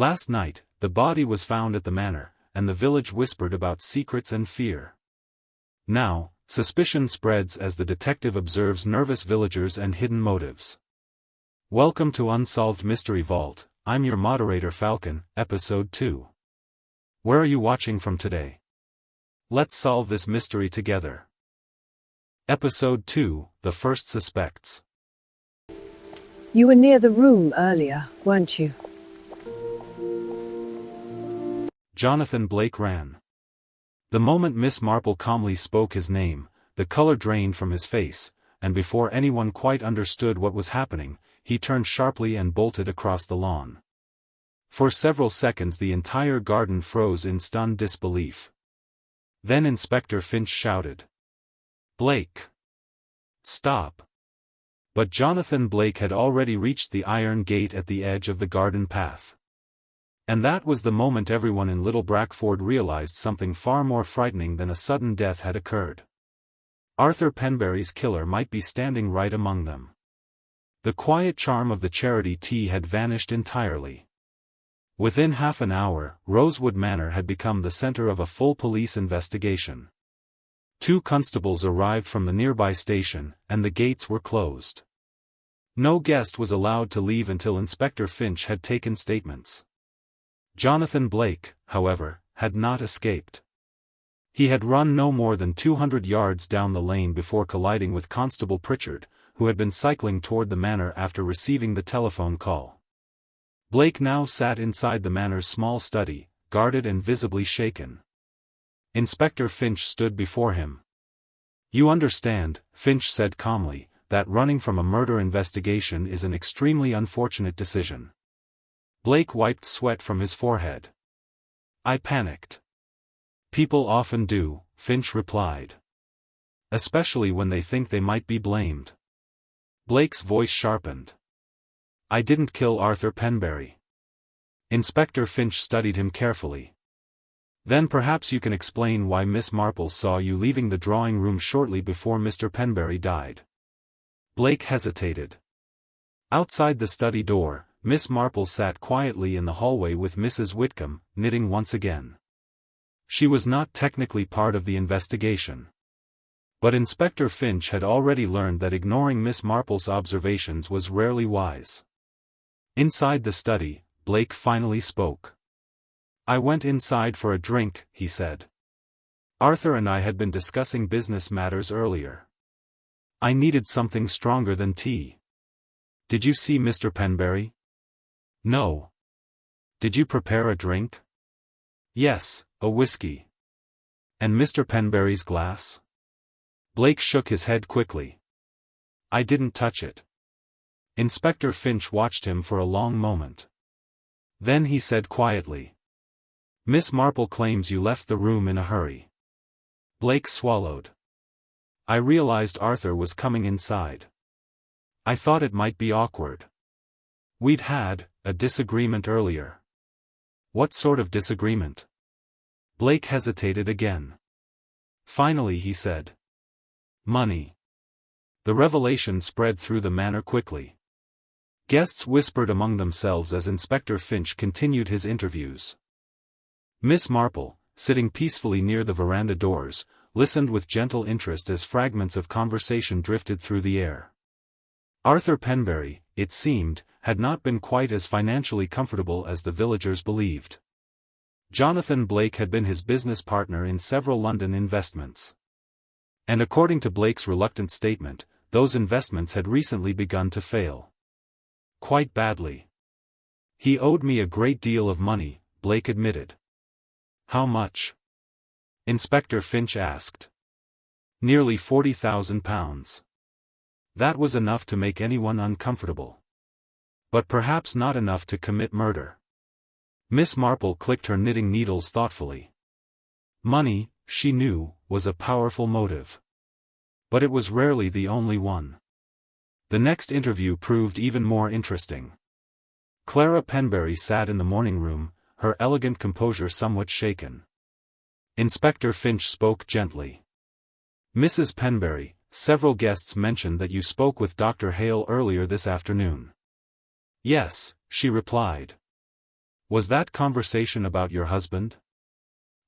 Last night, the body was found at the manor, and the village whispered about secrets and fear. Now, suspicion spreads as the detective observes nervous villagers and hidden motives. Welcome to Unsolved Mystery Vault. I'm your moderator Falcon, Episode 2. Where are you watching from today? Let's solve this mystery together. Episode 2, The First Suspects. You were near the room earlier, weren't you? Jonathan Blake ran. The moment Miss Marple calmly spoke his name, the color drained from his face, and before anyone quite understood what was happening, he turned sharply and bolted across the lawn. For several seconds the entire garden froze in stunned disbelief. Then Inspector Finch shouted, "Blake! Stop!" But Jonathan Blake had already reached the iron gate at the edge of the garden path. And that was the moment everyone in Little Brackford realized something far more frightening than a sudden death had occurred. Arthur Penberry's killer might be standing right among them. The quiet charm of the charity tea had vanished entirely. Within half an hour, Rosewood Manor had become the center of a full police investigation. 2 constables arrived from the nearby station, and the gates were closed. No guest was allowed to leave until Inspector Finch had taken statements. Jonathan Blake, however, had not escaped. He had run no more than 200 yards down the lane before colliding with Constable Pritchard, who had been cycling toward the manor after receiving the telephone call. Blake now sat inside the manor's small study, guarded and visibly shaken. Inspector Finch stood before him. "You understand," Finch said calmly, "that running from a murder investigation is an extremely unfortunate decision." Blake wiped sweat from his forehead. "I panicked." "People often do," Finch replied. "Especially when they think they might be blamed." Blake's voice sharpened. "I didn't kill Arthur Penberry." Inspector Finch studied him carefully. "Then perhaps you can explain why Miss Marple saw you leaving the drawing room shortly before Mr. Penberry died." Blake hesitated. Outside the study door, Miss Marple sat quietly in the hallway with Mrs. Whitcomb, knitting once again. She was not technically part of the investigation. But Inspector Finch had already learned that ignoring Miss Marple's observations was rarely wise. Inside the study, Blake finally spoke. "I went inside for a drink," he said. "Arthur and I had been discussing business matters earlier. I needed something stronger than tea." "Did you see Mr. Penberry?" "No." "Did you prepare a drink?" "Yes, a whiskey." "And Mr. Penberry's glass?" Blake shook his head quickly. "I didn't touch it." Inspector Finch watched him for a long moment. Then he said quietly, "Miss Marple claims you left the room in a hurry." Blake swallowed. "I realized Arthur was coming inside. I thought it might be awkward. We'd had a disagreement earlier." "What sort of disagreement?" Blake hesitated again. Finally he said, "Money." The revelation spread through the manor quickly. Guests whispered among themselves as Inspector Finch continued his interviews. Miss Marple, sitting peacefully near the veranda doors, listened with gentle interest as fragments of conversation drifted through the air. Arthur Penberry, it seemed, had not been quite as financially comfortable as the villagers believed. Jonathan Blake had been his business partner in several London investments. And according to Blake's reluctant statement, those investments had recently begun to fail. Quite badly. "He owed me a great deal of money," Blake admitted. "How much?" Inspector Finch asked. "Nearly £40,000. That was enough to make anyone uncomfortable. But perhaps not enough to commit murder." Miss Marple clicked her knitting needles thoughtfully. Money, she knew, was a powerful motive. But it was rarely the only one. The next interview proved even more interesting. Clara Penberry sat in the morning room, her elegant composure somewhat shaken. Inspector Finch spoke gently. "Mrs. Penberry, several guests mentioned that you spoke with Dr. Hale earlier this afternoon." "Yes," she replied. Was that conversation about your husband?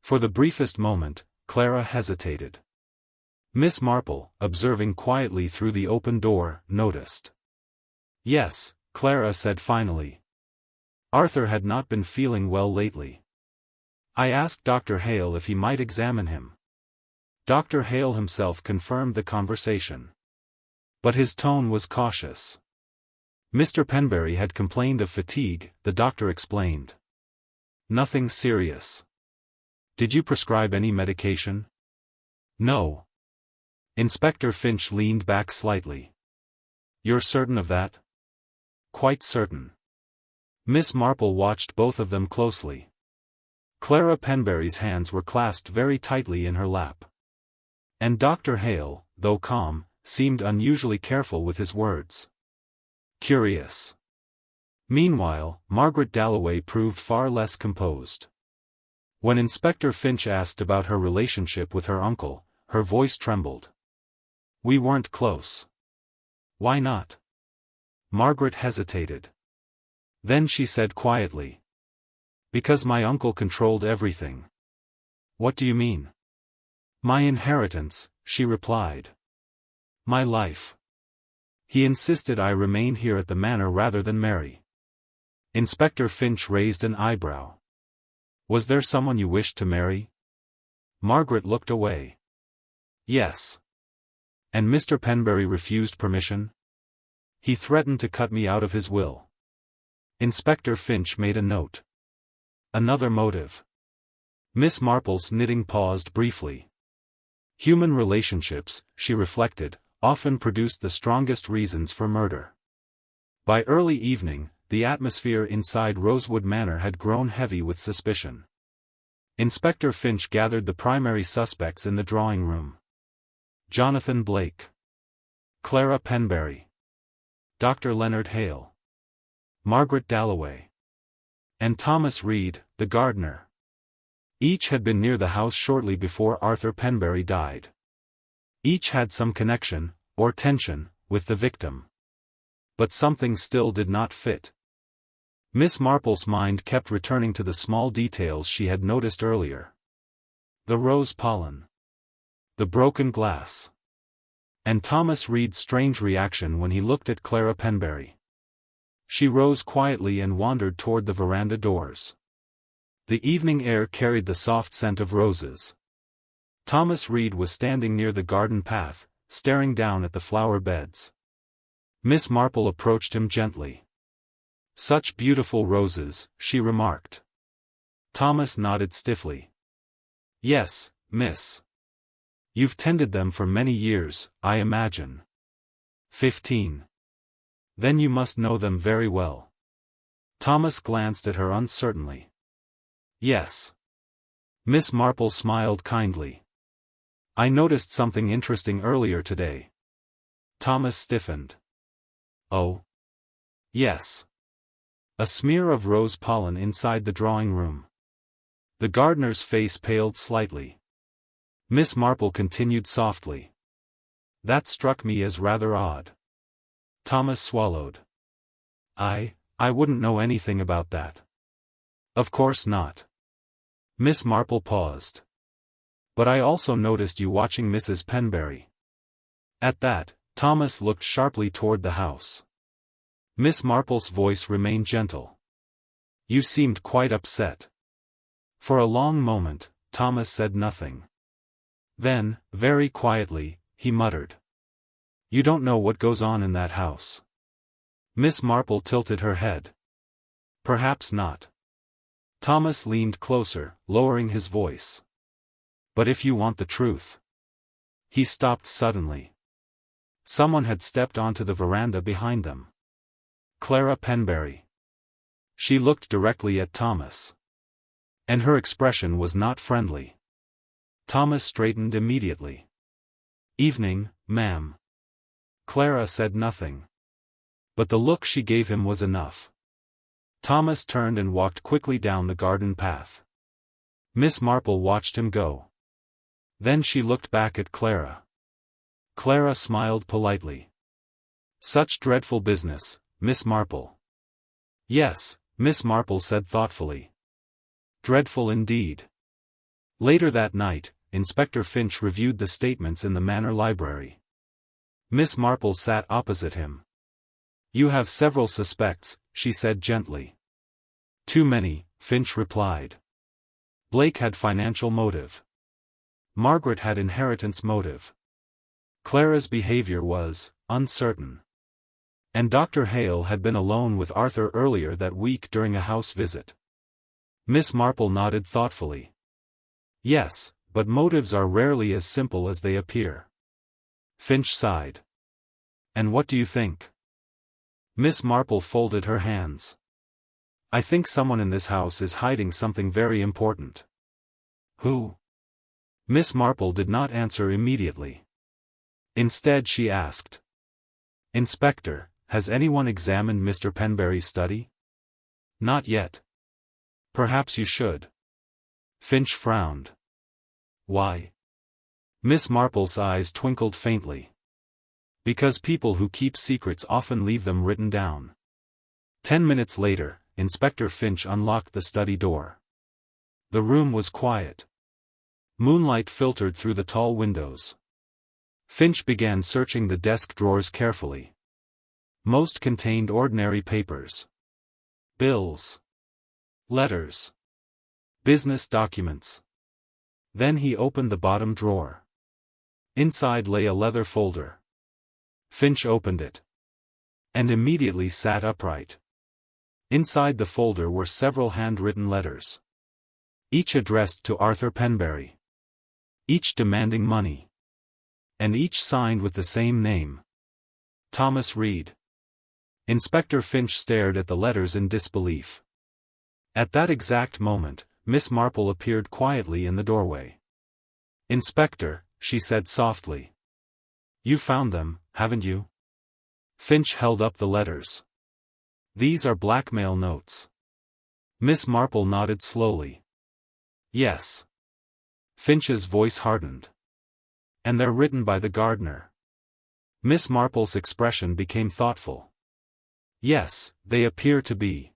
For the briefest moment, Clara hesitated. Miss Marple, observing quietly through the open door, noticed. Yes, Clara said finally. Arthur had not been feeling well lately. I asked Dr. Hale if he might examine him. Dr. Hale himself confirmed the conversation. But his tone was cautious. Mr. Penberry had complained of fatigue, the doctor explained. Nothing serious. Did you prescribe any medication? No. Inspector Finch leaned back slightly. You're certain of that? Quite certain. Miss Marple watched both of them closely. Clara Penberry's hands were clasped very tightly in her lap. And Dr. Hale, though calm, seemed unusually careful with his words. Curious. Meanwhile, Margaret Dalloway proved far less composed. When Inspector Finch asked about her relationship with her uncle, her voice trembled. We weren't close. Why not? Margaret hesitated. Then she said quietly. Because my uncle controlled everything. What do you mean? My inheritance, she replied. My life. He insisted I remain here at the manor rather than marry. Inspector Finch raised an eyebrow. Was there someone you wished to marry? Margaret looked away. Yes. And Mr. Penberry refused permission? He threatened to cut me out of his will. Inspector Finch made a note. Another motive. Miss Marple's knitting paused briefly. Human relationships, she reflected, often produced the strongest reasons for murder. By early evening, the atmosphere inside Rosewood Manor had grown heavy with suspicion. Inspector Finch gathered the primary suspects in the drawing room. Jonathan Blake. Clara Penberry. Dr. Leonard Hale. Margaret Dalloway. And Thomas Reed, the gardener. Each had been near the house shortly before Arthur Penberry died. Each had some connection, or tension, with the victim. But something still did not fit. Miss Marple's mind kept returning to the small details she had noticed earlier. The rose pollen. The broken glass. And Thomas Reed's strange reaction when he looked at Clara Penberry. She rose quietly and wandered toward the veranda doors. The evening air carried the soft scent of roses. Thomas Reed was standing near the garden path, staring down at the flower beds. Miss Marple approached him gently. Such beautiful roses, she remarked. Thomas nodded stiffly. Yes, miss. You've tended them for many years, I imagine. 15. Then you must know them very well. Thomas glanced at her uncertainly. Yes. Miss Marple smiled kindly. I noticed something interesting earlier today. Thomas stiffened. Oh? Yes. A smear of rose pollen inside the drawing room. The gardener's face paled slightly. Miss Marple continued softly. That struck me as rather odd. Thomas swallowed. I wouldn't know anything about that. Of course not. Miss Marple paused. But I also noticed you watching Mrs. Penberry. At that, Thomas looked sharply toward the house. Miss Marple's voice remained gentle. You seemed quite upset. For a long moment, Thomas said nothing. Then, very quietly, he muttered. You don't know what goes on in that house. Miss Marple tilted her head. Perhaps not. Thomas leaned closer, lowering his voice. But if you want the truth. He stopped suddenly. Someone had stepped onto the veranda behind them. Clara Penberry. She looked directly at Thomas. And her expression was not friendly. Thomas straightened immediately. Evening, ma'am. Clara said nothing. But the look she gave him was enough. Thomas turned and walked quickly down the garden path. Miss Marple watched him go. Then she looked back at Clara. Clara smiled politely. Such dreadful business, Miss Marple. Yes, Miss Marple said thoughtfully. Dreadful indeed. Later that night, Inspector Finch reviewed the statements in the manor library. Miss Marple sat opposite him. You have several suspects, she said gently. Too many, Finch replied. Blake had financial motive. Margaret had inheritance motive. Clara's behavior was uncertain. And Dr. Hale had been alone with Arthur earlier that week during a house visit. Miss Marple nodded thoughtfully. Yes, but motives are rarely as simple as they appear. Finch sighed. And what do you think? Miss Marple folded her hands. I think someone in this house is hiding something very important. Who? Miss Marple did not answer immediately. Instead she asked. Inspector, has anyone examined Mr. Penberry's study? Not yet. Perhaps you should. Finch frowned. Why? Miss Marple's eyes twinkled faintly. Because people who keep secrets often leave them written down. 10 minutes later, Inspector Finch unlocked the study door. The room was quiet. Moonlight filtered through the tall windows. Finch began searching the desk drawers carefully. Most contained ordinary papers. Bills. Letters. Business documents. Then he opened the bottom drawer. Inside lay a leather folder. Finch opened it. And immediately sat upright. Inside the folder were several handwritten letters. Each addressed to Arthur Penberry. Each demanding money. And each signed with the same name. Thomas Reed. Inspector Finch stared at the letters in disbelief. At that exact moment, Miss Marple appeared quietly in the doorway. Inspector, she said softly. You found them, haven't you? Finch held up the letters. These are blackmail notes. Miss Marple nodded slowly. Yes. Finch's voice hardened. And they're written by the gardener. Miss Marple's expression became thoughtful. Yes, they appear to be.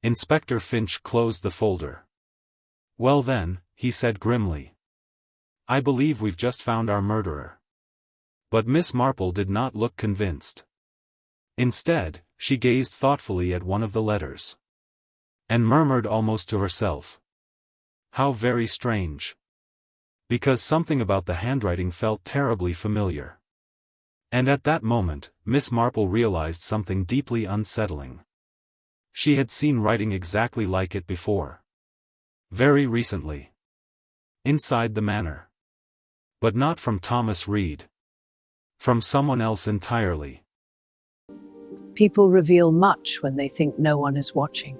Inspector Finch closed the folder. Well then, he said grimly. I believe we've just found our murderer. But Miss Marple did not look convinced. Instead, she gazed thoughtfully at one of the letters. And murmured almost to herself. How very strange. Because something about the handwriting felt terribly familiar. And at that moment, Miss Marple realized something deeply unsettling. She had seen writing exactly like it before. Very recently. Inside the manor. But not from Thomas Reed. From someone else entirely. People reveal much when they think no one is watching.